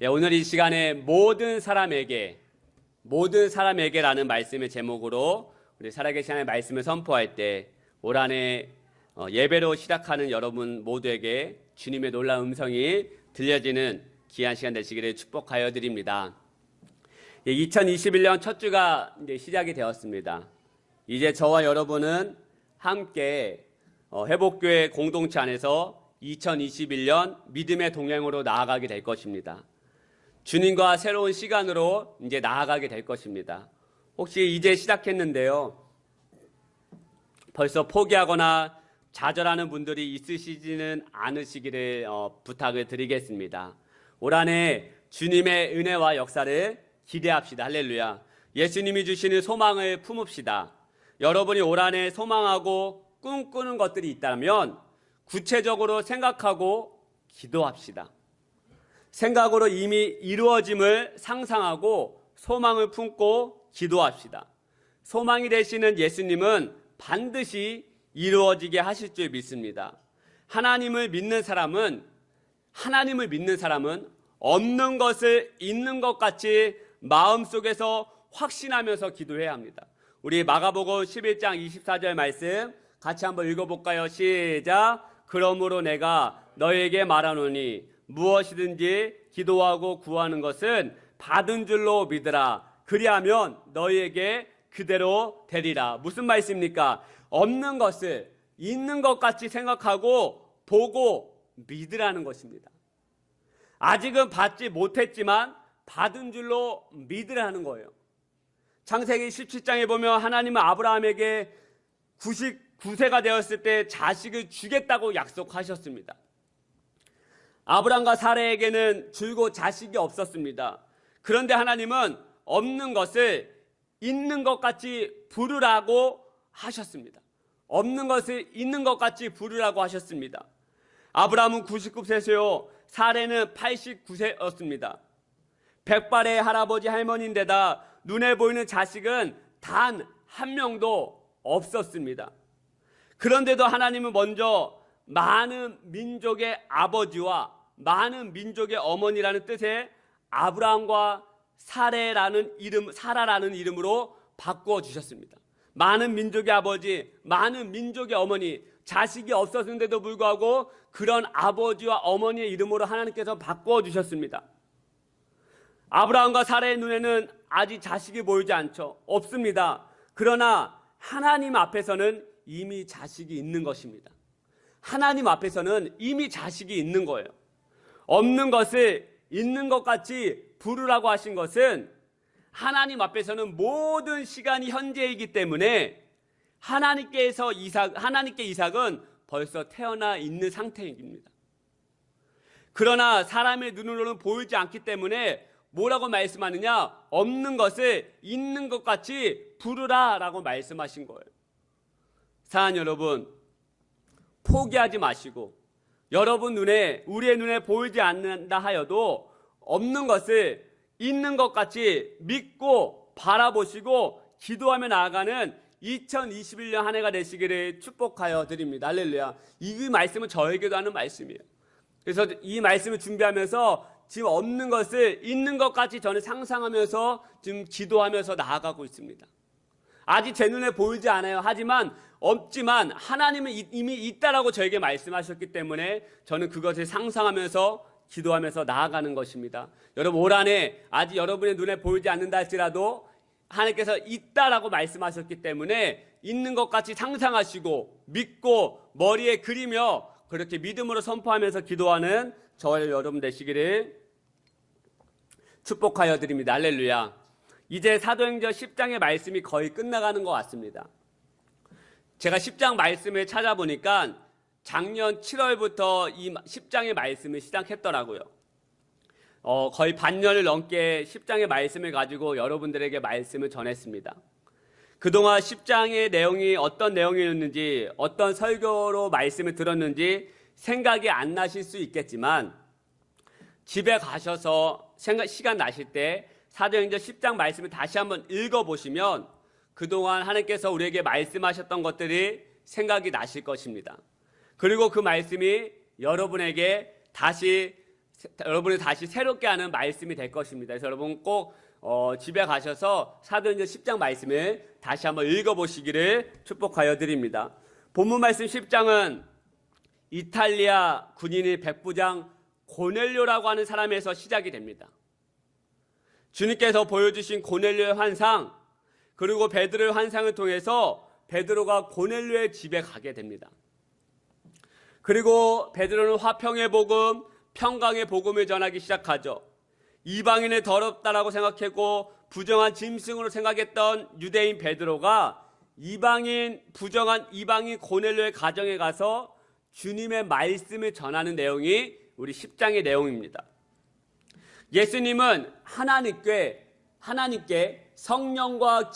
오늘 이 시간에 모든 사람에게라는 말씀의 제목으로 우리 살아계신 하나님의 말씀을 선포할 때 올 한해 예배로 시작하는 여러분 모두에게 주님의 놀라운 음성이 들려지는 귀한 시간 되시기를 축복하여 드립니다. 2021년 첫 주가 이제 시작이 되었습니다. 이제 저와 여러분은 함께 회복교회 공동체 안에서 2021년 믿음의 동행으로 나아가게 될 것입니다. 주님과 새로운 시간으로 이제 나아가게 될 것입니다. 혹시 이제 시작했는데요, 벌써 포기하거나 좌절하는 분들이 있으시지는 않으시기를 부탁을 드리겠습니다. 올 한해 주님의 은혜와 역사를 기대합시다. 할렐루야. 예수님이 주시는 소망을 품읍시다. 여러분이 올 한해 소망하고 꿈꾸는 것들이 있다면 구체적으로 생각하고 기도합시다. 생각으로 이미 이루어짐을 상상하고 소망을 품고 기도합시다. 소망이 되시는 예수님은 반드시 이루어지게 하실 줄 믿습니다. 하나님을 믿는 사람은 없는 것을 있는 것 같이 마음속에서 확신하면서 기도해야 합니다. 우리 마가복음 11장 24절 말씀 같이 한번 읽어볼까요? 시작. 그러므로 내가 너에게 말하노니 무엇이든지 기도하고 구하는 것은 받은 줄로 믿으라. 그리하면 너희에게 그대로 되리라. 무슨 말씀입니까? 없는 것을 있는 것 같이 생각하고 보고 믿으라는 것입니다. 아직은 받지 못했지만 받은 줄로 믿으라는 거예요. 창세기 17장에 보면 하나님은 아브라함에게 99세가 되었을 때 자식을 주겠다고 약속하셨습니다. 아브람과 사라에게는 줄곧 자식이 없었습니다. 그런데 하나님은 없는 것을 있는 것 같이 부르라고 하셨습니다. 없는 것을 있는 것 같이 부르라고 하셨습니다. 아브람은 99세세요. 사라는 89세였습니다. 백발의 할아버지 할머니인데다 눈에 보이는 자식은 단 한 명도 없었습니다. 그런데도 하나님은 먼저 많은 민족의 아버지와 많은 민족의 어머니라는 뜻의 아브라함과 사라라는 이름으로 바꾸어 주셨습니다. 많은 민족의 아버지, 많은 민족의 어머니, 자식이 없었는데도 불구하고 그런 아버지와 어머니의 이름으로 하나님께서 바꾸어 주셨습니다. 아브라함과 사라의 눈에는 아직 자식이 보이지 않죠. 없습니다. 그러나 하나님 앞에서는 이미 자식이 있는 것입니다. 하나님 앞에서는 이미 자식이 있는 거예요. 없는 것을 있는 것 같이 부르라고 하신 것은 하나님 앞에서는 모든 시간이 현재이기 때문에 하나님께 이삭은 벌써 태어나 있는 상태입니다. 그러나 사람의 눈으로는 보이지 않기 때문에 뭐라고 말씀하느냐? 없는 것을 있는 것 같이 부르라라고 말씀하신 거예요. 사랑하는 여러분, 포기하지 마시고 여러분 눈에, 우리의 눈에 보이지 않는다 하여도 없는 것을 있는 것 같이 믿고 바라보시고 기도하며 나아가는 2021년 한 해가 되시기를 축복하여 드립니다. 할렐루야. 이 말씀은 저에게도 하는 말씀이에요. 그래서 이 말씀을 준비하면서 지금 없는 것을 있는 것 같이 저는 상상하면서 지금 기도하면서 나아가고 있습니다. 아직 제 눈에 보이지 않아요. 하지만 없지만 하나님은 이미 있다라고 저에게 말씀하셨기 때문에 저는 그것을 상상하면서 기도하면서 나아가는 것입니다. 여러분 올 한해 아직 여러분의 눈에 보이지 않는다 할지라도 하나님께서 있다라고 말씀하셨기 때문에 있는 것 같이 상상하시고 믿고 머리에 그리며 그렇게 믿음으로 선포하면서 기도하는 저와 여러분 되시기를 축복하여 드립니다. 할렐루야. 이제 사도행전 10장의 말씀이 거의 끝나가는 것 같습니다. 제가 10장 말씀을 찾아보니까 작년 7월부터 이 10장의 말씀을 시작했더라고요. 거의 반년을 넘게 10장의 말씀을 가지고 여러분들에게 말씀을 전했습니다. 그동안 10장의 내용이 어떤 내용이었는지, 어떤 설교로 말씀을 들었는지 생각이 안 나실 수 있겠지만 집에 가셔서 시간 나실 때 사도행전 10장 말씀을 다시 한번 읽어보시면 그동안 하나님께서 우리에게 말씀하셨던 것들이 생각이 나실 것입니다. 그리고 그 말씀이 여러분에게 다시 여러분이 다시 새롭게 하는 말씀이 될 것입니다. 그래서 여러분 꼭 집에 가셔서 사도행전 10장 말씀을 다시 한번 읽어보시기를 축복하여 드립니다. 본문 말씀 10장은 이탈리아 군인의 백부장 고넬료라고 하는 사람에서 시작이 됩니다. 주님께서 보여주신 고넬료의 환상, 그리고 베드로의 환상을 통해서 베드로가 고넬료의 집에 가게 됩니다. 그리고 베드로는 화평의 복음, 평강의 복음을 전하기 시작하죠. 이방인을 더럽다라고 생각하고 부정한 짐승으로 생각했던 유대인 베드로가 부정한 이방인 고넬료의 가정에 가서 주님의 말씀을 전하는 내용이 우리 10장의 내용입니다. 예수님은 하나님께 성령과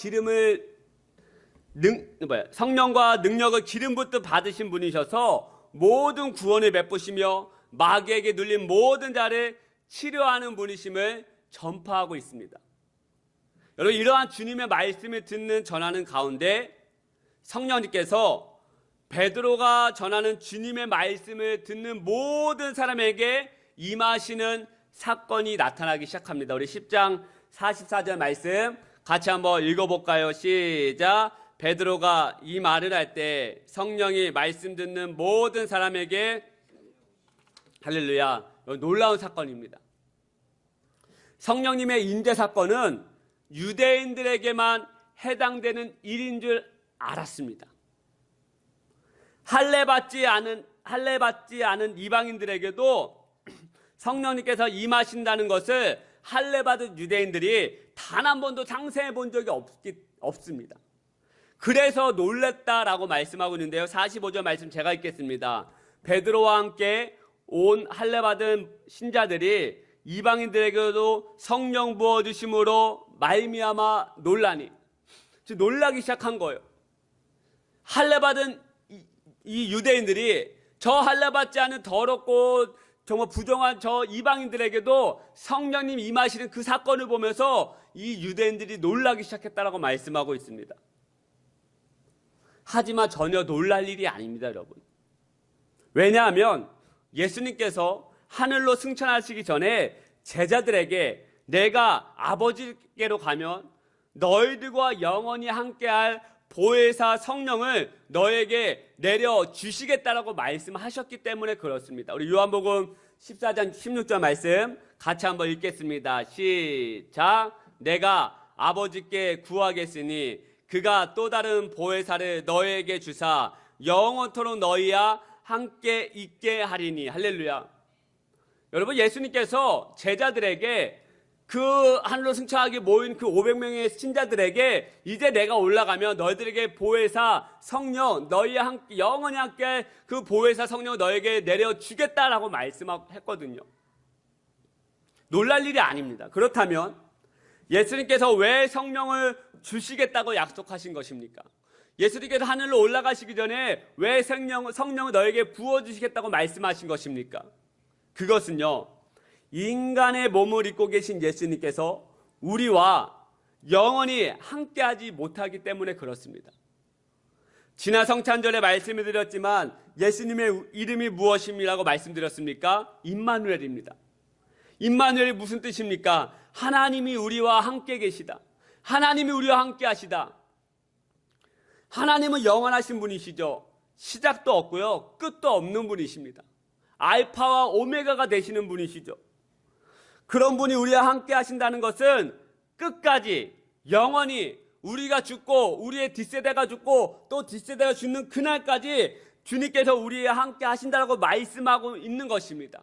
능력을 기름 붓듯 받으신 분이셔서 모든 구원을 베푸시며 마귀에게 눌린 모든 자를 치료하는 분이심을 전파하고 있습니다. 여러분, 이러한 주님의 말씀을 전하는 가운데 성령님께서 베드로가 전하는 주님의 말씀을 듣는 모든 사람에게 임하시는 사건이 나타나기 시작합니다. 우리 10장 44절 말씀 같이 한번 읽어볼까요? 시작. 베드로가 이 말을 할 때 성령이 말씀 듣는 모든 사람에게, 할렐루야, 놀라운 사건입니다. 성령님의 임재 사건은 유대인들에게만 해당되는 일인 줄 알았습니다. 할례받지 않은 이방인들에게도 성령님께서 임하신다는 것을 할례받은 유대인들이 단 한 번도 상상해 본 적이 없습니다. 그래서 놀랬다라고 말씀하고 있는데요. 45절 말씀 제가 읽겠습니다. 베드로와 함께 온 할례받은 신자들이 이방인들에게도 성령 부어주심으로 말미암아 놀라니, 즉 놀라기 시작한 거예요. 할례받은 이 유대인들이 저 할례받지 않은 더럽고 정말 부정한 저 이방인들에게도 성령님 임하시는 그 사건을 보면서 이 유대인들이 놀라기 시작했다라고 말씀하고 있습니다. 하지만 전혀 놀랄 일이 아닙니다, 여러분. 왜냐하면 예수님께서 하늘로 승천하시기 전에 제자들에게 내가 아버지께로 가면 너희들과 영원히 함께할 보혜사 성령을 너에게 내려주시겠다라고 말씀하셨기 때문에 그렇습니다. 우리 요한복음 14장 16절 말씀 같이 한번 읽겠습니다. 시작. 내가 아버지께 구하겠으니 그가 또 다른 보혜사를 너에게 주사 영원토록 너희와 함께 있게 하리니. 할렐루야. 여러분, 예수님께서 제자들에게 그 하늘로 승천하게 모인 그 500명의 신자들에게 이제 내가 올라가면 너희들에게 보혜사 성령, 너희와 함께 영원히 함께 그 보혜사 성령 너에게 내려주겠다라고 말씀했거든요. 놀랄 일이 아닙니다. 그렇다면 예수님께서 왜 성령을 주시겠다고 약속하신 것입니까? 예수님께서 하늘로 올라가시기 전에 왜 성령을 너에게 부어주시겠다고 말씀하신 것입니까? 그것은요, 인간의 몸을 입고 계신 예수님께서 우리와 영원히 함께하지 못하기 때문에 그렇습니다. 지난 성찬절에 말씀을 드렸지만 예수님의 이름이 무엇입니다라고 말씀드렸습니까? 임마누엘입니다. 임마누엘이 무슨 뜻입니까? 하나님이 우리와 함께 계시다. 하나님이 우리와 함께 하시다. 하나님은 영원하신 분이시죠. 시작도 없고요, 끝도 없는 분이십니다. 알파와 오메가가 되시는 분이시죠. 그런 분이 우리와 함께 하신다는 것은 끝까지 영원히 우리가 죽고 우리의 뒷세대가 죽고 또 뒷세대가 죽는 그날까지 주님께서 우리와 함께 하신다고 말씀하고 있는 것입니다.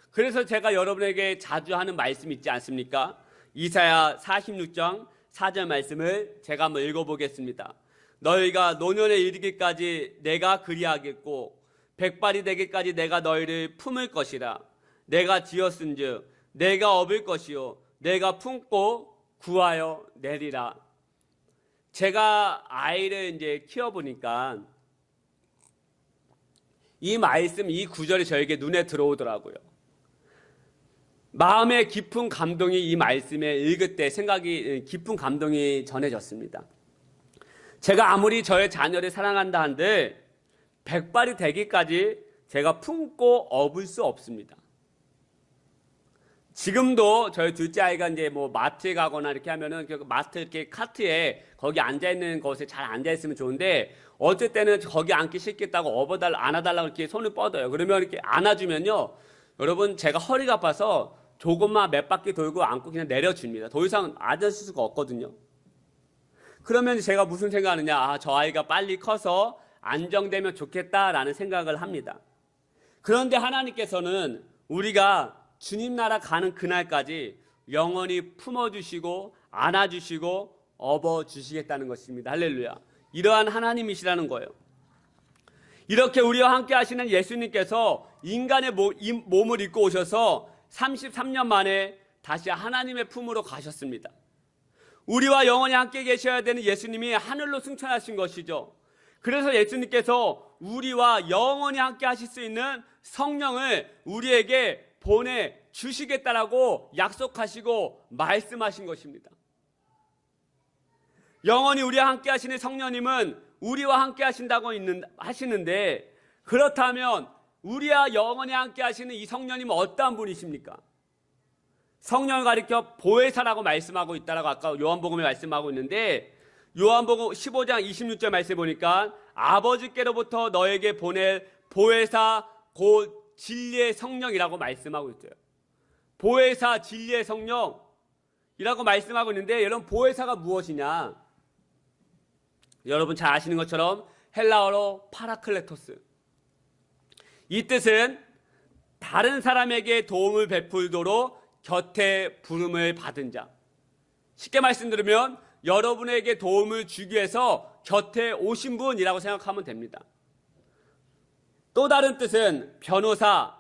그래서 제가 여러분에게 자주 하는 말씀 있지 않습니까? 이사야 46장 4절 말씀을 제가 한번 읽어보겠습니다. 너희가 노년에 이르기까지 내가 그리하겠고 백발이 되기까지 내가 너희를 품을 것이라. 내가 지었은즉 내가 업을 것이요 내가 품고 구하여 내리라. 제가 아이를 이제 키워보니까 이 말씀, 이 구절이 저에게 눈에 들어오더라고요. 마음의 깊은 감동이 이 말씀에 읽을 때 깊은 감동이 전해졌습니다. 제가 아무리 저의 자녀를 사랑한다 한들 백발이 되기까지 제가 품고 업을 수 없습니다. 지금도 저희 둘째 아이가 이제 뭐 마트에 가거나 이렇게 하면은 그 마트 이렇게 카트에 거기 앉아 있는 곳에 잘 앉아 있으면 좋은데 어쩔 때는 거기 앉기 싫겠다고 안아달라고 이렇게 손을 뻗어요. 그러면 이렇게 안아주면요, 여러분 제가 허리가 아파서 조금만 몇 바퀴 돌고 안고 그냥 내려줍니다. 더 이상 앉을 수가 없거든요. 그러면 제가 무슨 생각하느냐, 아, 저 아이가 빨리 커서 안정되면 좋겠다라는 생각을 합니다. 그런데 하나님께서는 우리가 주님 나라 가는 그날까지 영원히 품어주시고 안아주시고 업어주시겠다는 것입니다. 할렐루야. 이러한 하나님이시라는 거예요. 이렇게 우리와 함께 하시는 예수님께서 인간의 몸을 입고 오셔서 33년 만에 다시 하나님의 품으로 가셨습니다. 우리와 영원히 함께 계셔야 되는 예수님이 하늘로 승천하신 것이죠. 그래서 예수님께서 우리와 영원히 함께 하실 수 있는 성령을 우리에게 보내주시겠다라고 약속하시고 말씀하신 것입니다. 영원히 우리와 함께 하시는 성령님은 우리와 함께 하신다고 하시는데, 그렇다면 우리와 영원히 함께 하시는 이 성령님은 어떠한 분이십니까? 성령을 가리켜 보혜사라고 말씀하고 있다라고 아까 요한복음에 말씀하고 있는데, 요한복음 15장 26절 말씀 보니까 아버지께로부터 너에게 보낼 보혜사 곧 진리의 성령이라고 말씀하고 있어요. 보혜사 진리의 성령이라고 말씀하고 있는데, 여러분 보혜사가 무엇이냐? 여러분 잘 아시는 것처럼 헬라어로 파라클레토스. 이 뜻은 다른 사람에게 도움을 베풀도록 곁에 부름을 받은 자. 쉽게 말씀드리면 여러분에게 도움을 주기 위해서 곁에 오신 분이라고 생각하면 됩니다. 또 다른 뜻은 변호사,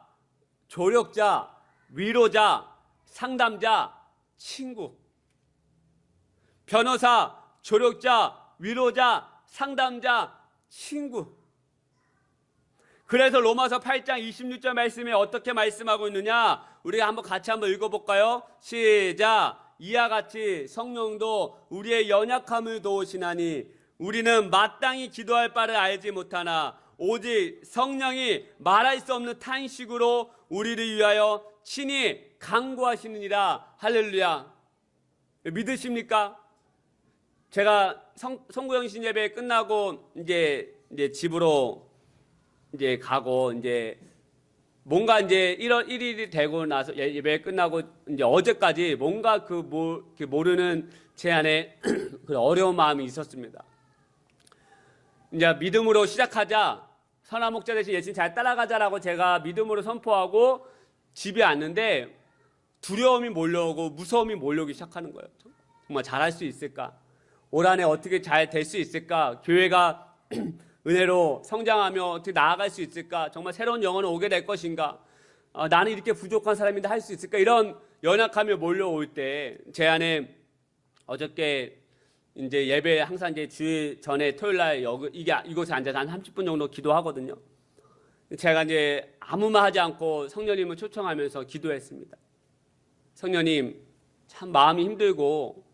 조력자, 위로자, 상담자, 친구. 변호사, 조력자, 위로자, 상담자, 친구. 그래서 로마서 8장 26절 말씀에 어떻게 말씀하고 있느냐, 우리가 같이 한번 읽어볼까요? 시작. 이와 같이 성령도 우리의 연약함을 도우시나니 우리는 마땅히 기도할 바를 알지 못하나 오직 성령이 말할 수 없는 탄식으로 우리를 위하여 친히 간구하시느니라. 할렐루야. 믿으십니까? 제가 송구영신 예배 끝나고 이제 집으로 이제 가고, 이제 뭔가 이제 1월 1일이 되고 나서 예배 끝나고 이제 어제까지 뭔가 모르는 제 안에 그 어려운 마음이 있었습니다. 이제 믿음으로 시작하자, 선한 목자 대신 예수님 잘 따라가자라고 제가 믿음으로 선포하고 집에 왔는데 두려움이 몰려오고 무서움이 몰려오기 시작하는 거예요. 정말 잘할 수 있을까? 올 한해 어떻게 잘 될 수 있을까? 교회가 은혜로 성장하며 어떻게 나아갈 수 있을까? 정말 새로운 영혼은 오게 될 것인가? 나는 이렇게 부족한 사람인데 할 수 있을까? 이런 연약함이 몰려올 때 제 안에 어저께 이제 예배 항상 이제 주일 전에 토요일 날 이곳에 앉아서 한 30분 정도 기도하거든요. 제가 이제 아무 말 하지 않고 성령님을 초청하면서 기도했습니다. 성령님, 참 마음이 힘들고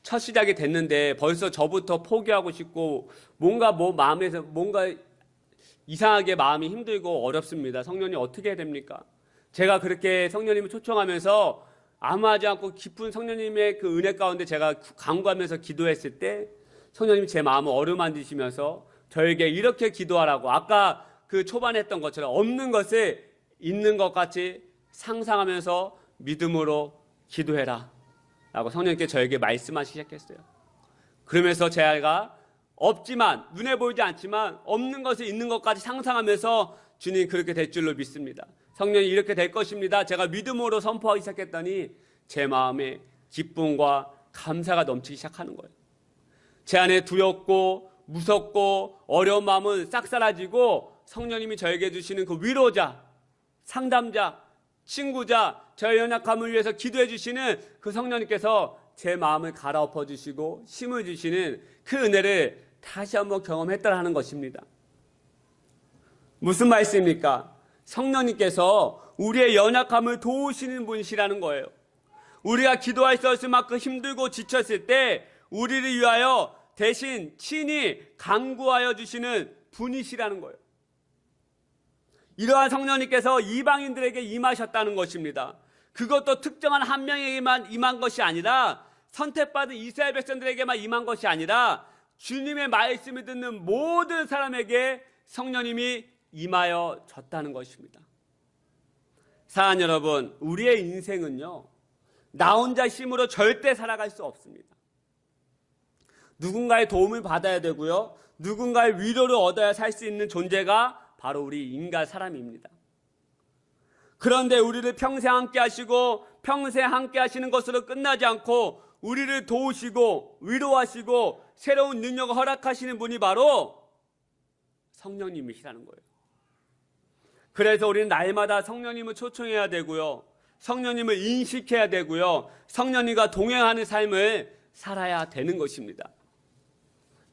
첫 시작이 됐는데 벌써 저부터 포기하고 싶고 마음에서 뭔가 이상하게 마음이 힘들고 어렵습니다. 성령님 어떻게 해야 됩니까? 제가 그렇게 성령님을 초청하면서 아무 하지 않고 깊은 성령님의 그 은혜 가운데 제가 간구하면서 기도했을 때 성령님이 제 마음을 어루만지시면서 저에게 이렇게 기도하라고, 아까 그 초반에 했던 것처럼 없는 것을 있는 것 같이 상상하면서 믿음으로 기도해라 라고 성령님께 저에게 말씀하시기 시작했어요. 그러면서 제가 없지만, 눈에 보이지 않지만 없는 것을 있는 것까지 상상하면서 주님 그렇게 될 줄로 믿습니다. 성령이 이렇게 될 것입니다. 제가 믿음으로 선포하기 시작했더니 제 마음에 기쁨과 감사가 넘치기 시작하는 거예요. 제 안에 두렵고 무섭고 어려운 마음은 싹 사라지고 성령님이 저에게 주시는 그 위로자, 상담자, 친구자, 저의 연약함을 위해서 기도해 주시는 그 성령님께서 제 마음을 갈아엎어 주시고 힘을 주시는 그 은혜를 다시 한번 경험했다라는 것입니다. 무슨 말씀입니까? 성령님께서 우리의 연약함을 도우시는 분이시라는 거예요. 우리가 기도할 수 없을 만큼 힘들고 지쳤을 때 우리를 위하여 대신 친히 간구하여 주시는 분이시라는 거예요. 이러한 성령님께서 이방인들에게 임하셨다는 것입니다. 그것도 특정한 한 명에게만 임한 것이 아니라 선택받은 이스라엘 백성들에게만 임한 것이 아니라 주님의 말씀을 듣는 모든 사람에게 성령님이 임하여 졌다는 것입니다. 사랑하는 여러분, 우리의 인생은요, 나 혼자 힘으로 절대 살아갈 수 없습니다. 누군가의 도움을 받아야 되고요, 누군가의 위로를 얻어야 살 수 있는 존재가 바로 우리 인간 사람입니다. 그런데 우리를 평생 함께 하시고 평생 함께 하시는 것으로 끝나지 않고 우리를 도우시고 위로하시고 새로운 능력을 허락하시는 분이 바로 성령님이시라는 거예요. 그래서 우리는 날마다 성령님을 초청해야 되고요, 성령님을 인식해야 되고요, 성령님과 동행하는 삶을 살아야 되는 것입니다.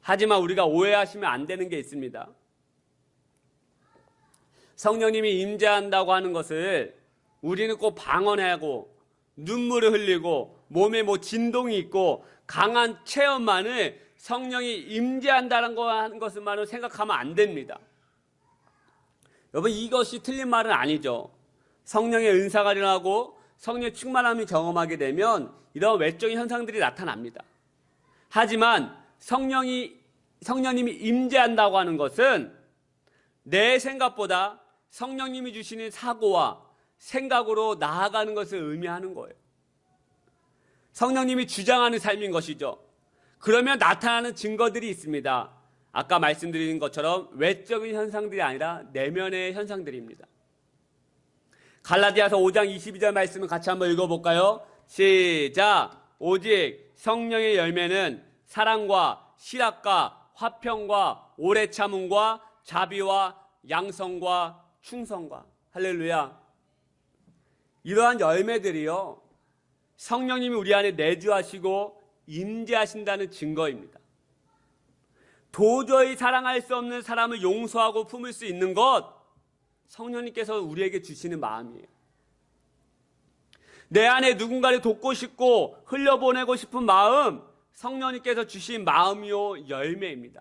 하지만 우리가 오해하시면 안 되는 게 있습니다. 성령님이 임재한다고 하는 것을 우리는 꼭 방언하고 눈물을 흘리고 몸에 진동이 있고 강한 체험만을 성령이 임재한다는 것만으로 생각하면 안 됩니다. 여러분, 이것이 틀린 말은 아니죠. 성령의 은사가 일어나고 성령의 충만함을 경험하게 되면 이런 외적인 현상들이 나타납니다. 하지만 성령님이 임재한다고 하는 것은 내 생각보다 성령님이 주시는 사고와 생각으로 나아가는 것을 의미하는 거예요. 성령님이 주장하는 삶인 것이죠. 그러면 나타나는 증거들이 있습니다. 아까 말씀드린 것처럼 외적인 현상들이 아니라 내면의 현상들입니다. 갈라디아서 5장 22절 말씀을 같이 한번 읽어볼까요? 시작! 오직 성령의 열매는 사랑과 실학과 화평과 오래 참음과 자비와 양성과 충성과. 할렐루야. 이러한 열매들이요, 성령님이 우리 안에 내주하시고 임재하신다는 증거입니다. 도저히 사랑할 수 없는 사람을 용서하고 품을 수 있는 것, 성령님께서 우리에게 주시는 마음이에요. 내 안에 누군가를 돕고 싶고 흘려보내고 싶은 마음, 성령님께서 주신 마음이요 열매입니다.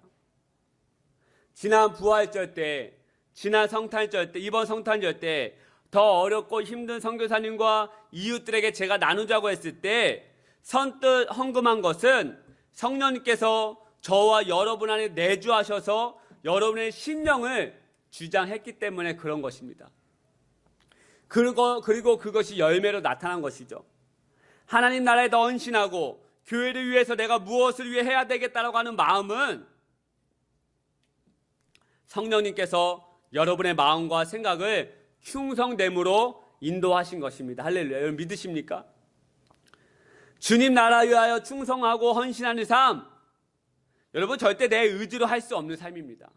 지난 부활절 때, 지난 성탄절 때, 이번 성탄절 때 더 어렵고 힘든 선교사님과 이웃들에게 제가 나누자고 했을 때 선뜻 헌금한 것은 성령님께서 저와 여러분 안에 내주하셔서 여러분의 심령을 주장했기 때문에 그런 것입니다. 그리고 그것이 열매로 나타난 것이죠. 하나님 나라에 더 헌신하고 교회를 위해서 내가 무엇을 위해 해야 되겠다라고 하는 마음은 성령님께서 여러분의 마음과 생각을 충성됨으로 인도하신 것입니다. 할렐루야. 여러분 믿으십니까? 주님 나라 위하여 충성하고 헌신하는 삶, 여러분 절대 내 의지로 할 수 없는 삶입니다.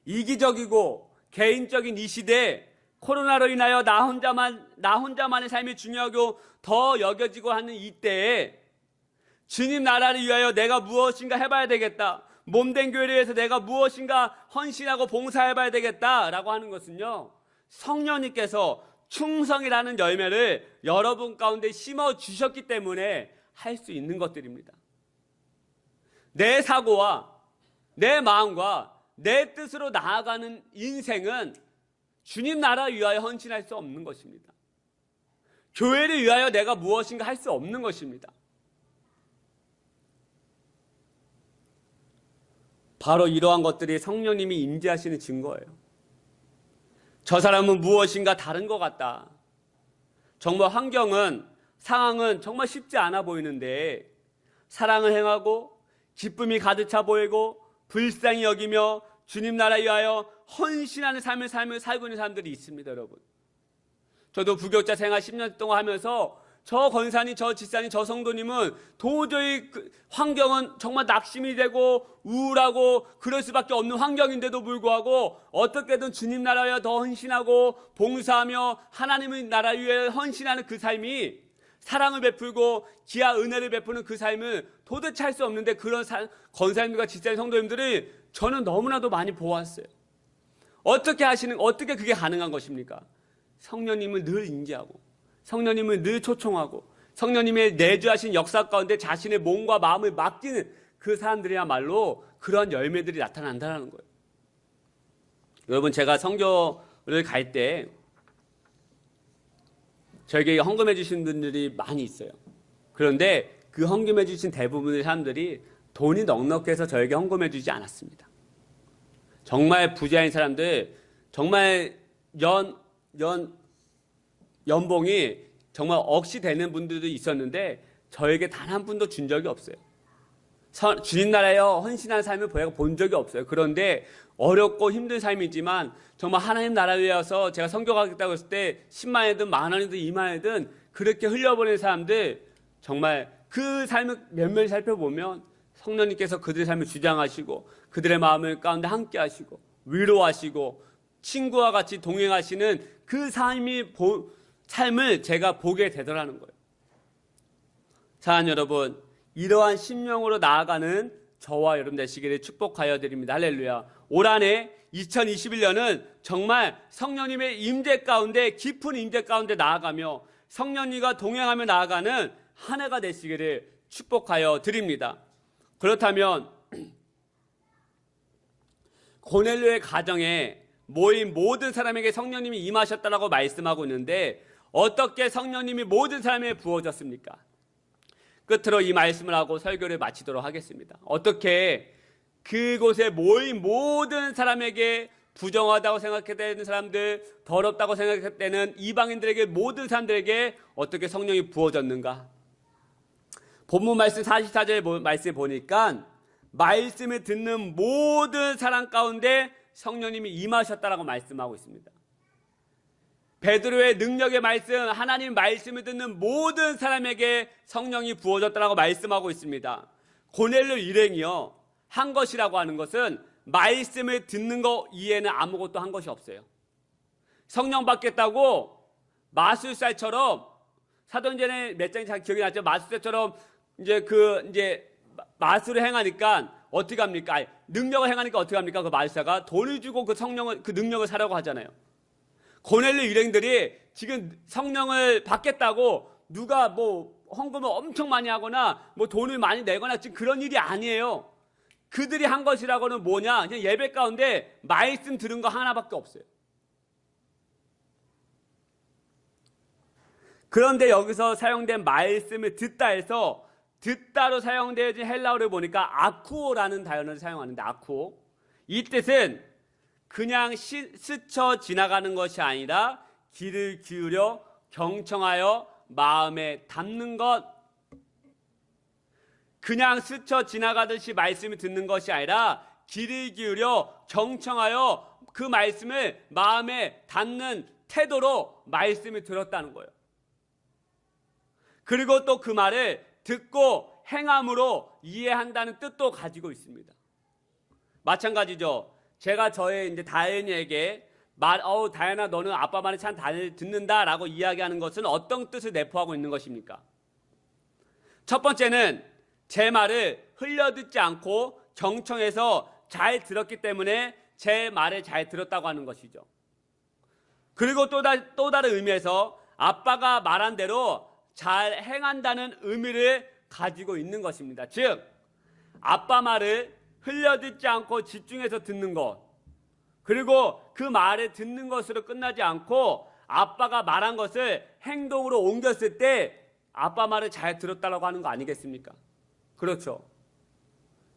이기적이고 개인적인 이 시대에 코로나로 인하여 나 혼자만의 삶이 중요하고 더 여겨지고 하는 이때에 주님 나라를 위하여 내가 무엇인가 해봐야 되겠다, 몸된 교회를 위해서 내가 무엇인가 헌신하고 봉사해봐야 되겠다라고 하는 것은요, 성령님께서 충성이라는 열매를 여러분 가운데 심어주셨기 때문에 할 수 있는 것들입니다. 내 사고와 내 마음과 내 뜻으로 나아가는 인생은 주님 나라 위하여 헌신할 수 없는 것입니다. 교회를 위하여 내가 무엇인가 할 수 없는 것입니다. 바로 이러한 것들이 성령님이 임재하시는 증거예요. 저 사람은 무엇인가 다른 것 같다. 정말 상황은 정말 쉽지 않아 보이는데 사랑을 행하고 기쁨이 가득 차 보이고 불쌍히 여기며 주님 나라에 위하여 헌신하는 삶을 살고 있는 사람들이 있습니다. 여러분, 저도 부교육자 생활 10년 동안 하면서 저 권사님, 저 집사님, 저 성도님은 도저히 환경은 정말 낙심이 되고 우울하고 그럴 수밖에 없는 환경인데도 불구하고 어떻게든 주님 나라에 더 헌신하고 봉사하며 하나님의 나라 위에 헌신하는 그 삶이, 사랑을 베풀고 기아 은혜를 베푸는 그 삶을 도대체 할 수 없는데, 그런 권사님들과 집사님, 성도님들이 저는 너무나도 많이 보았어요. 어떻게 그게 가능한 것입니까? 성령님은 늘 임재하고 성령님을 늘 초청하고 성령님의 내주하신 역사 가운데 자신의 몸과 마음을 맡기는 그 사람들이야말로 그런 열매들이 나타난다는 거예요. 여러분, 제가 선교를 갈 때 저에게 헌금해 주신 분들이 많이 있어요. 그런데 그 헌금해 주신 대부분의 사람들이 돈이 넉넉해서 저에게 헌금해 주지 않았습니다. 정말 부자인 사람들, 정말 연봉이 정말 억시 되는 분들도 있었는데 저에게 단 한 분도 준 적이 없어요. 주님 나라여 헌신한 삶을 본 적이 없어요. 그런데 어렵고 힘든 삶이지만 정말 하나님 나라를 위해서 제가 선교하겠다고 했을 때 10만 원이든 만 원이든 2만 원이든 그렇게 흘려보낸 사람들, 정말 그 삶을 면밀히 살펴보면 성령님께서 그들의 삶을 주장하시고 그들의 마음을 가운데 함께 하시고 위로하시고 친구와 같이 동행하시는 그 삶을 제가 보게 되더라는 거예요. 사랑하는 여러분, 이러한 심령으로 나아가는 저와 여러분 되시기를 축복하여 드립니다. 할렐루야. 올 한해 2021년은 정말 성령님의 임재 가운데, 깊은 임재 가운데 나아가며 성령님과 동행하며 나아가는 한 해가 되시기를 축복하여 드립니다. 그렇다면 고넬료의 가정에 모인 모든 사람에게 성령님이 임하셨다라고 말씀하고 있는데 어떻게 성령님이 모든 사람에게 부어졌습니까? 끝으로 이 말씀을 하고 설교를 마치도록 하겠습니다. 어떻게 그곳에 모인 모든 사람에게, 부정하다고 생각되는 사람들, 더럽다고 생각되는 이방인들에게, 모든 사람들에게 어떻게 성령이 부어졌는가? 본문 말씀 44절 말씀 보니까 말씀을 듣는 모든 사람 가운데 성령님이 임하셨다라고 말씀하고 있습니다. 베드로의 능력의 말씀, 하나님 말씀을 듣는 모든 사람에게 성령이 부어졌다라고 말씀하고 있습니다. 고넬료 일행이요, 한 것이라고 하는 것은 말씀을 듣는 것 이외에는 아무것도 한 것이 없어요. 성령 받겠다고 마술사처럼, 사도행전에 몇 장이 잘 기억이 났죠. 마술사처럼 이제 마술을 행하니까 어떻게 합니까? 능력을 행하니까 어떻게 합니까? 그 마술사가 돈을 주고 그 성령을, 그 능력을 사려고 하잖아요. 고넬료 일행들이 지금 성령을 받겠다고 누가 뭐 헌금을 엄청 많이 하거나 뭐 돈을 많이 내거나 지금 그런 일이 아니에요. 그들이 한 것이라고는 뭐냐? 그냥 예배 가운데 말씀 들은 거 하나밖에 없어요. 그런데 여기서 사용된 말씀을 듣다 해서 듣다로 사용되어진 헬라어를 보니까 아쿠오라는 단어를 사용하는데, 아쿠오, 이 뜻은 그냥 스쳐 지나가는 것이 아니라 귀를 기울여 경청하여 마음에 담는 것, 그냥 스쳐 지나가듯이 말씀을 듣는 것이 아니라 귀를 기울여 경청하여 그 말씀을 마음에 담는 태도로 말씀을 들었다는 거예요. 그리고 또 그 말을 듣고 행함으로 이해한다는 뜻도 가지고 있습니다. 마찬가지죠. 제가 저의 이제 다현이에게 다현아, 너는 아빠 말을 참 잘 듣는다라고 이야기하는 것은 어떤 뜻을 내포하고 있는 것입니까? 첫 번째는 제 말을 흘려듣지 않고 경청해서 잘 들었기 때문에 제 말을 잘 들었다고 하는 것이죠. 그리고 또 다른 의미에서 아빠가 말한 대로 잘 행한다는 의미를 가지고 있는 것입니다. 즉, 아빠 말을 흘려듣지 않고 집중해서 듣는 것, 그리고 그 말을 듣는 것으로 끝나지 않고 아빠가 말한 것을 행동으로 옮겼을 때 아빠 말을 잘 들었다라고 하는 거 아니겠습니까? 그렇죠.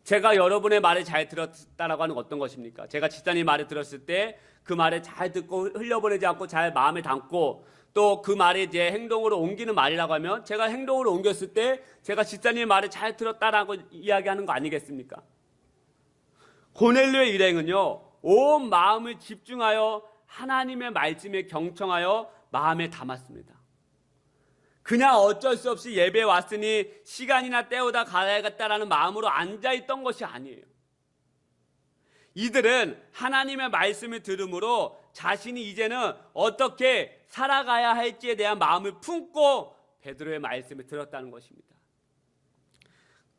제가 여러분의 말을 잘 들었다라고 하는 건 어떤 것입니까? 제가 집사님 말을 들었을 때 그 말을 잘 듣고 흘려보내지 않고 잘 마음에 담고 또 그 말이 이제 행동으로 옮기는 말이라고 하면 제가 행동으로 옮겼을 때 제가 집사님의 말을 잘 들었다라고 이야기하는 거 아니겠습니까? 고넬료의 일행은요, 온 마음을 집중하여 하나님의 말씀에 경청하여 마음에 담았습니다. 그냥 어쩔 수 없이 예배에 왔으니 시간이나 때우다 가야겠다라는 마음으로 앉아있던 것이 아니에요. 이들은 하나님의 말씀을 들음으로 자신이 이제는 어떻게 살아가야 할지에 대한 마음을 품고 베드로의 말씀을 들었다는 것입니다.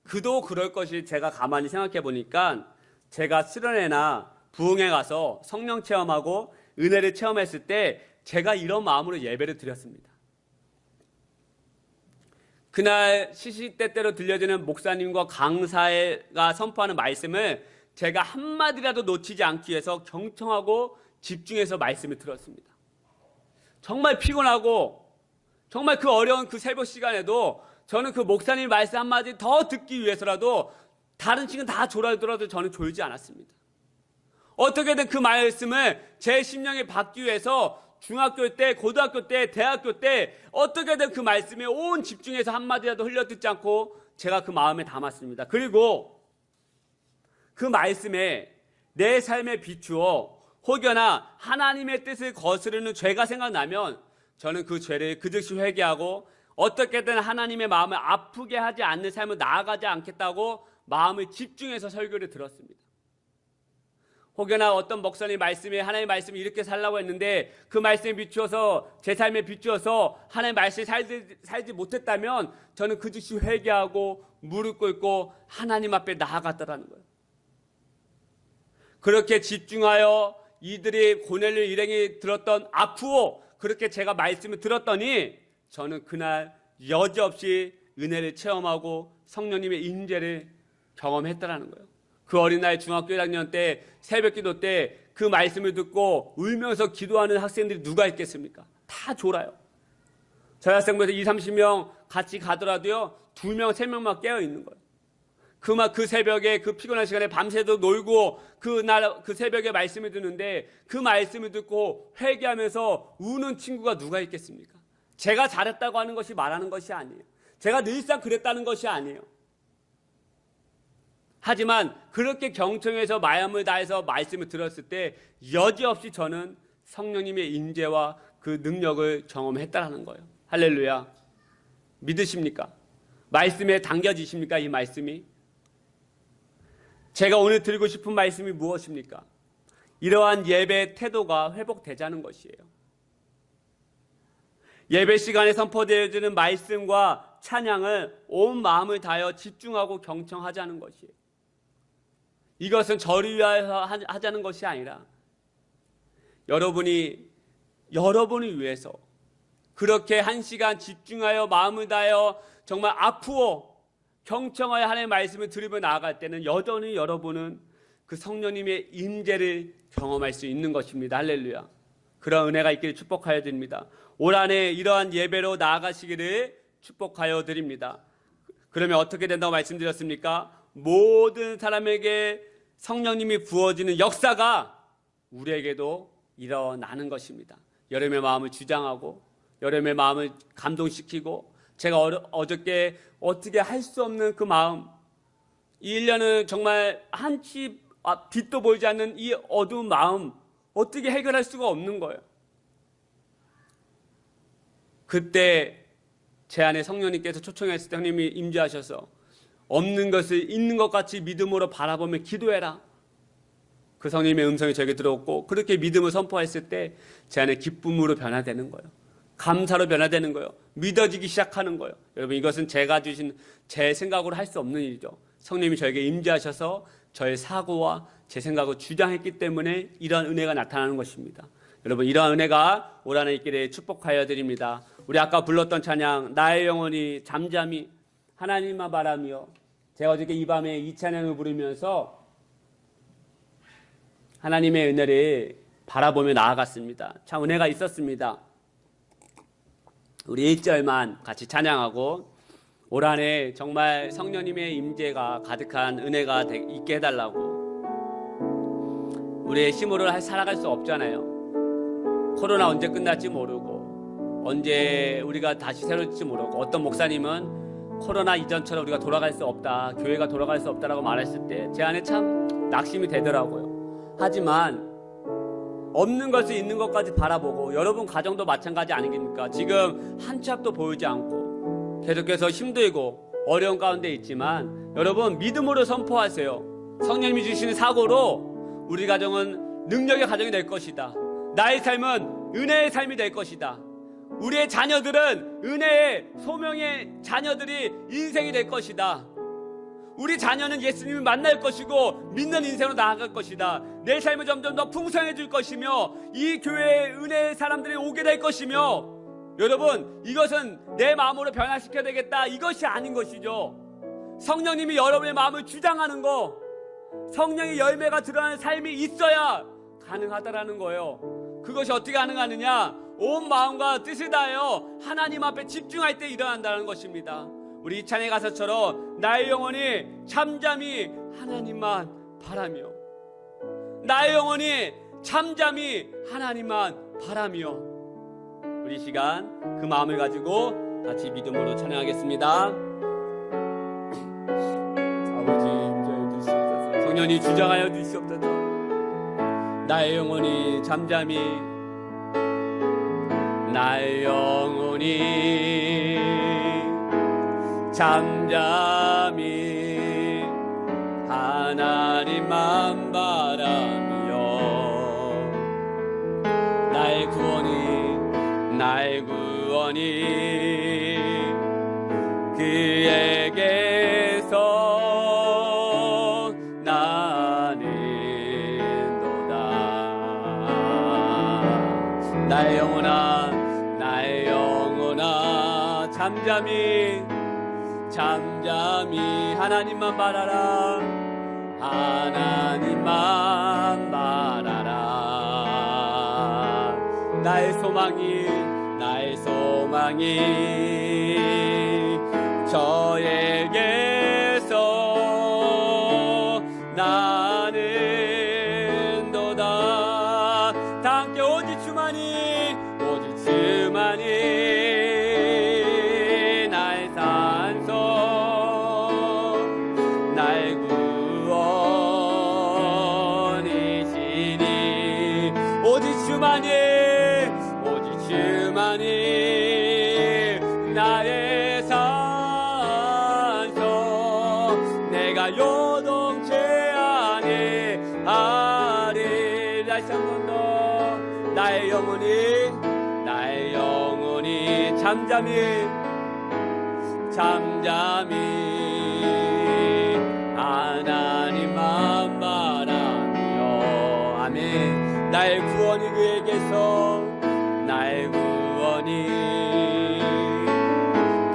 그도 그럴 것이 제가 가만히 생각해 보니까 제가 수련회나 부흥회 가서 성령 체험하고 은혜를 체험했을 때 제가 이런 마음으로 예배를 드렸습니다. 그날 시시때때로 들려지는 목사님과 강사가 선포하는 말씀을 제가 한마디라도 놓치지 않기 위해서 경청하고 집중해서 말씀을 들었습니다. 정말 피곤하고 정말 그 어려운 그 새벽 시간에도 저는 그 목사님 말씀 한마디 더 듣기 위해서라도 다른 시간 다 졸아들어도 저는 졸지 않았습니다. 어떻게든 그 말씀을 제 심령에 받기 위해서 중학교 때, 고등학교 때, 대학교 때 어떻게든 그 말씀에 온 집중해서 한마디라도 흘려듣지 않고 제가 그 마음에 담았습니다. 그리고 그 말씀에 내 삶에 비추어 혹여나 하나님의 뜻을 거스르는 죄가 생각나면 저는 그 죄를 그 즉시 회개하고 어떻게든 하나님의 마음을 아프게 하지 않는 삶을 나아가지 않겠다고 마음을 집중해서 설교를 들었습니다. 혹여나 어떤 목사님 말씀에 하나님의 말씀을 이렇게 살라고 했는데 그 말씀에 비추어서 제 삶에 비추어서 하나님의 말씀을 살지 못했다면 저는 그 즉시 회개하고 무릎 꿇고 하나님 앞에 나아갔다라는 거예요. 그렇게 집중하여 이들이 고넬료 일행이 들었던 아프오 그렇게 제가 말씀을 들었더니 저는 그날 여지없이 은혜를 체험하고 성령님의 임재를 경험했다라는 거예요. 그 어린나이 중학교 1학년 때 새벽 기도 때 그 말씀을 듣고 울면서 기도하는 학생들이 누가 있겠습니까? 다 졸아요. 저희 학생부에서 20-30명 같이 가더라도요 2명, 3명만 깨어 있는 거예요. 그 새벽에 그 피곤한 시간에 밤새도 놀고 그 새벽에 말씀을 듣는데 그 말씀을 듣고 회개하면서 우는 친구가 누가 있겠습니까? 제가 잘했다고 하는 것이 말하는 것이 아니에요. 제가 늘상 그랬다는 것이 아니에요. 하지만 그렇게 경청해서 마음을 다해서 말씀을 들었을 때 여지없이 저는 성령님의 임재와 그 능력을 경험했다라는 거예요. 할렐루야. 믿으십니까? 말씀에 당겨지십니까? 이 말씀이? 제가 오늘 드리고 싶은 말씀이 무엇입니까? 이러한 예배의 태도가 회복되자는 것이에요. 예배 시간에 선포되어지는 말씀과 찬양을 온 마음을 다하여 집중하고 경청하자는 것이에요. 이것은 저를 위하여 하자는 것이 아니라 여러분을 위해서 그렇게 한 시간 집중하여 마음을 다하여 정말 아프어 경청하여 하나님의 말씀을 들으며 나아갈 때는 여전히 여러분은 그 성령님의 임재를 경험할 수 있는 것입니다. 할렐루야. 그런 은혜가 있기를 축복하여 드립니다. 올 한해 이러한 예배로 나아가시기를 축복하여 드립니다. 그러면 어떻게 된다고 말씀드렸습니까? 모든 사람에게 성령님이 부어지는 역사가 우리에게도 일어나는 것입니다. 여러분의 마음을 주장하고 여러분의 마음을 감동시키고 제가 어저께 어떻게 할 수 없는 그 마음, 이 1년은 정말 한치 빛도 보이지 않는 이 어두운 마음 어떻게 해결할 수가 없는 거예요. 그때 제 안에 성령님께서 초청했을 때 형님이 임재하셔서 없는 것을 있는 것 같이 믿음으로 바라보며 기도해라. 그 성령님의 음성이 저에게 들어왔고 그렇게 믿음을 선포했을 때 제 안에 기쁨으로 변화되는 거예요. 감사로 변화되는 거예요. 믿어지기 시작하는 거예요. 여러분 이것은 제가 주신 제 생각으로 할 수 없는 일이죠. 성령님이 저에게 임재하셔서 저의 사고와 제 생각을 주장했기 때문에 이러한 은혜가 나타나는 것입니다. 여러분 이러한 은혜가 올 한해 있기를 축복하여 드립니다. 우리 아까 불렀던 찬양 나의 영혼이 잠잠히 하나님만 바라며 제가 어저께 이 밤에 이 찬양을 부르면서 하나님의 은혜를 바라보며 나아갔습니다. 참 은혜가 있었습니다. 우리 1절만 같이 찬양하고 올 한해 정말 성령님의 임재가 가득한 은혜가 있게 해달라고. 우리의 힘으로 살아갈 수 없잖아요. 코로나 언제 끝날지 모르고 언제 우리가 다시 새로울지 모르고 어떤 목사님은 코로나 이전처럼 우리가 돌아갈 수 없다, 교회가 돌아갈 수 없다라고 말했을 때 제 안에 참 낙심이 되더라고요. 하지만 없는 것을 있는 것까지 바라보고 여러분 가정도 마찬가지 아니겠습니까? 지금 한 치 앞도 보이지 않고 계속해서 힘들고 어려운 가운데 있지만 여러분 믿음으로 선포하세요. 성령님이 주시는 사고로 우리 가정은 능력의 가정이 될 것이다. 나의 삶은 은혜의 삶이 될 것이다. 우리의 자녀들은 은혜의 소명의 자녀들이 인생이 될 것이다. 우리 자녀는 예수님을 만날 것이고 믿는 인생으로 나아갈 것이다. 내 삶은 점점 더 풍성해질 것이며 이 교회에 은혜의 사람들이 오게 될 것이며 여러분 이것은 내 마음으로 변화시켜야 되겠다 이것이 아닌 것이죠. 성령님이 여러분의 마음을 주장하는 거 성령의 열매가 드러나는 삶이 있어야 가능하다라는 거예요. 그것이 어떻게 가능하느냐? 온 마음과 뜻을 다하여 하나님 앞에 집중할 때 일어난다는 것입니다. 우리 이찬의 가사처럼 나의 영혼이 잠잠히 하나님만 바라며, 나의 영혼이 잠잠히 하나님만 바라며, 우리 시간 그 마음을 가지고 같이 믿음으로 찬양하겠습니다. 아버지 임재해 주시옵소서. 성령이 주장하여 주시옵소서. 나의 영혼이 잠잠히, 나의 영혼이 잠잠히 하나님만 바라며, 나의 구원이 그에게서 나는도다. 나의 영혼아 잠잠히 하나님만 바라라. 하나님만 바라라. 나의 소망이 저에게서 나는도다. 다 함께 오직 주만이 나의 산소, 나의 구원이시니. 오직 주만이 나의 산소, 내가 요동치 아니하리. 다시 한 번 더. 나의 영혼이 잠잠히 하나님만 바라며. 아멘. 나의 구원이 그에게서, 나의 구원이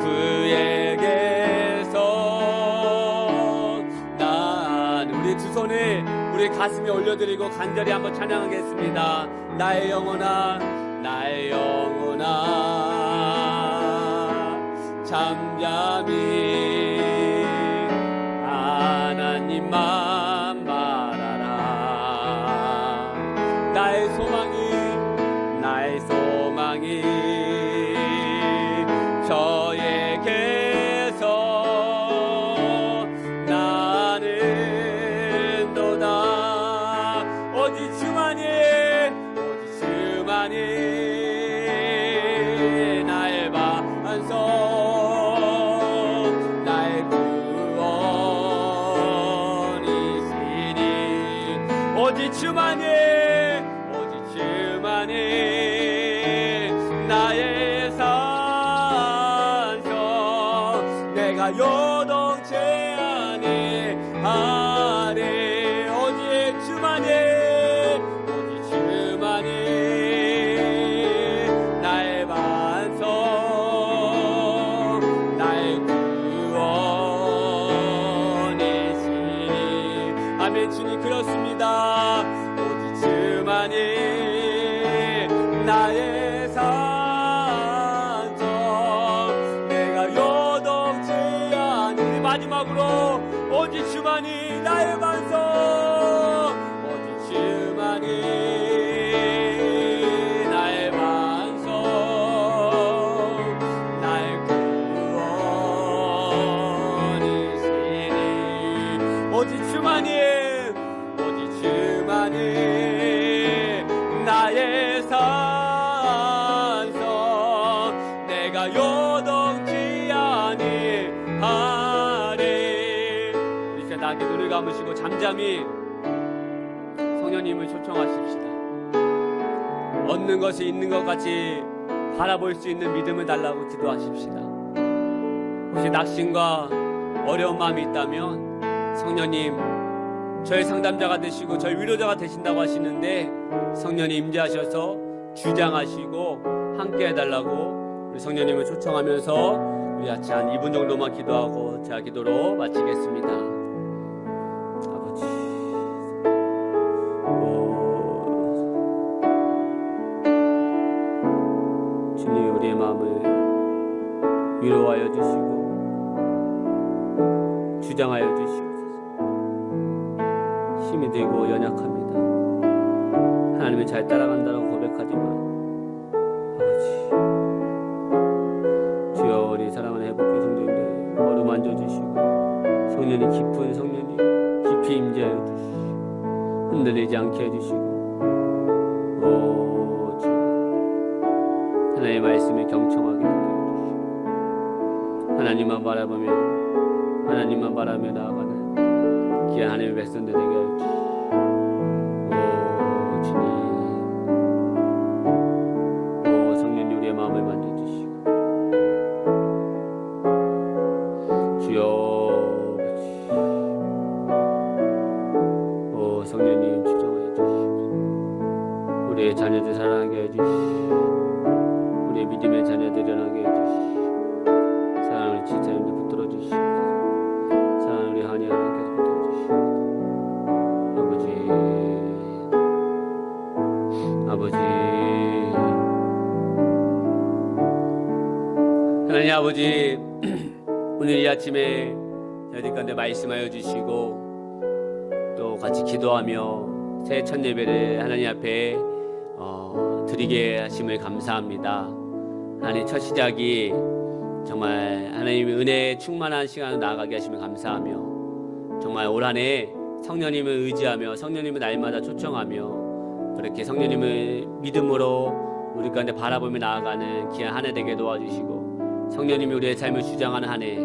그에게서 난. 우리 두 손을 우리 가슴에 올려드리고 간절히 한번 찬양하겠습니다. 나의 영혼아 잠잠히 하나님만 바라라. 나의 소망이 저에게서 나는도다. 오직 주만이 나의 반석, 나의 구원이시니. 오직 주만이 나의 산소, 내가 요동치 아니하리. 오직 주만이 나의 반석, 나의 구원이시니. 아멘. 주님 그렇습니다. 오직 주만이 나의 산소, 내가 요동치 아니. 마지막으로 오직 주만이 나의 반석, 오직 주만이 나의 반석, 나의 구원이시니. 오직 주만이 나의 산소, 내가 요동치 아니하리. 우리 이제 다 눈을 감으시고 잠잠히 성령님을 초청하십시다. 얻는 것이 있는 것 같이 바라볼 수 있는 믿음을 달라고 기도하십시다. 혹시 낙심과 어려운 마음이 있다면 성령님 저의 상담자가 되시고 저의 위로자가 되신다고 하시는데, 성령님 임재하셔서 주장하시고 함께 해달라고 우리 성령님을 초청하면서 우리 같이 한 2분 정도만 기도하고 제가 기도로 마치겠습니다. 아버지, 마음을 위로하여 주시고 주장하여 주시옵소서. 힘이 들고 연약합니다. 하나님을 잘 따라간다고 고백하지만 아버지, 주여 우리 사랑하는 회복교 성도님들 어루만져 주시고 성령이 깊은 성령이 깊이 임재하여 주시고 흔들리지 않게 해주시고 주 하나님의 말씀에 경청하게 되게 해주시고 하나님만 바라보며 하나님만 바라며 나아가는 귀한 하나님의 백성들 되게 하여 주시고 주님, 성령님 우리의 마음을 만져주시고 주여 성령님 주장하여 주시옵소서. 우리의 자녀들 사랑하게 해주시고 우리의 믿음의 자녀들 일어나게 해주시고 사랑하는 우리 지체님들 붙들어 주시옵소서. 사랑하는 우리 한이 하나님께서 붙들어 주시옵소서. 아버지 하나님 아버지 오늘 이 아침에 저희들 가운데 말씀하여 주시고 또 같이 기도하며 새 첫 예배를 하나님 앞에 드리게 하심을 감사합니다. 하나님 첫 시작이 정말 하나님의 은혜에 충만한 시간을 나아가게 하심을 감사하며 정말 올 한 해 성령님을 의지하며 성령님을 날마다 초청하며 그렇게 성령님을 믿음으로 우리 가운데 바라보며 나아가는 귀한 한 해 되게 도와주시고 성령님이 우리의 삶을 주장하는 한 해,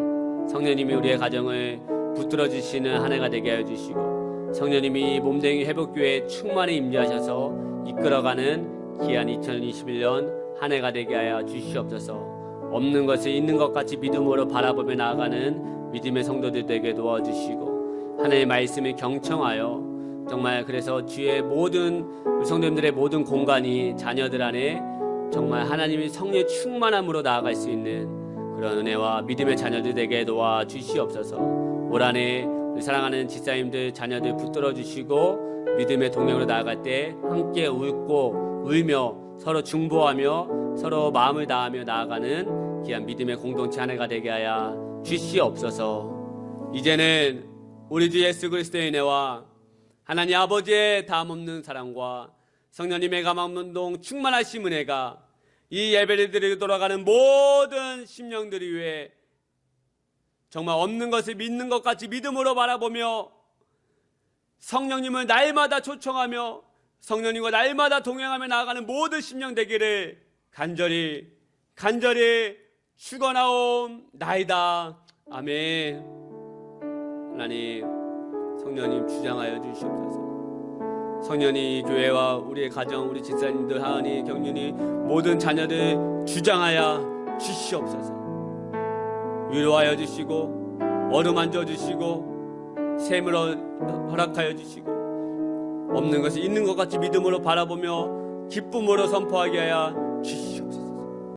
성령님이 우리의 가정을 붙들어 주시는 한 해가 되게 하여 주시고 성령님이 몸댕이 회복교회에 충만히 임재하셔서 이끌어가는 귀한 2021년 한 해가 되게 하여 주시옵소서. 없는 것을 있는 것 같이 믿음으로 바라보며 나아가는 믿음의 성도들 되게 도와주시고 하나님의 말씀을 경청하여 정말 그래서 주의 모든 성도님들의 모든 공간이 자녀들 안에 정말 하나님의 성령의 충만함으로 나아갈 수 있는 그런 은혜와 믿음의 자녀들 되게 도와주시옵소서. 올 한 해 우리 사랑하는 집사님들 자녀들 붙들어 주시고 믿음의 동행으로 나아갈 때 함께 웃고 울며 서로 중보하며 서로 마음을 다하며 나아가는 귀한 믿음의 공동체 한 해가 되게 하여 주시옵소서. 이제는 우리 주 예수 그리스도의 은혜와 하나님 아버지의 다함없는 사랑과 성령님의 감화운동 충만하신 은혜가 이 예배를 드리고 돌아가는 모든 심령들을 위해 정말 없는 것을 믿는 것 같이 믿음으로 바라보며 성령님을 날마다 초청하며 성령님과 날마다 동행하며 나아가는 모든 심령 되기를 간절히 축원하옵나이다. 아멘. 하나님 성령님 주장하여 주시옵소서. 성령이 교회와 우리의 가정 우리 집사님들 하은이 경륜이 모든 자녀들 주장하여 주시옵소서. 위로하여 주시고 어루만져 주시고 샘을 허락하여 주시고 없는 것을 있는 것 같이 믿음으로 바라보며 기쁨으로 선포하게 하여 주시옵소서.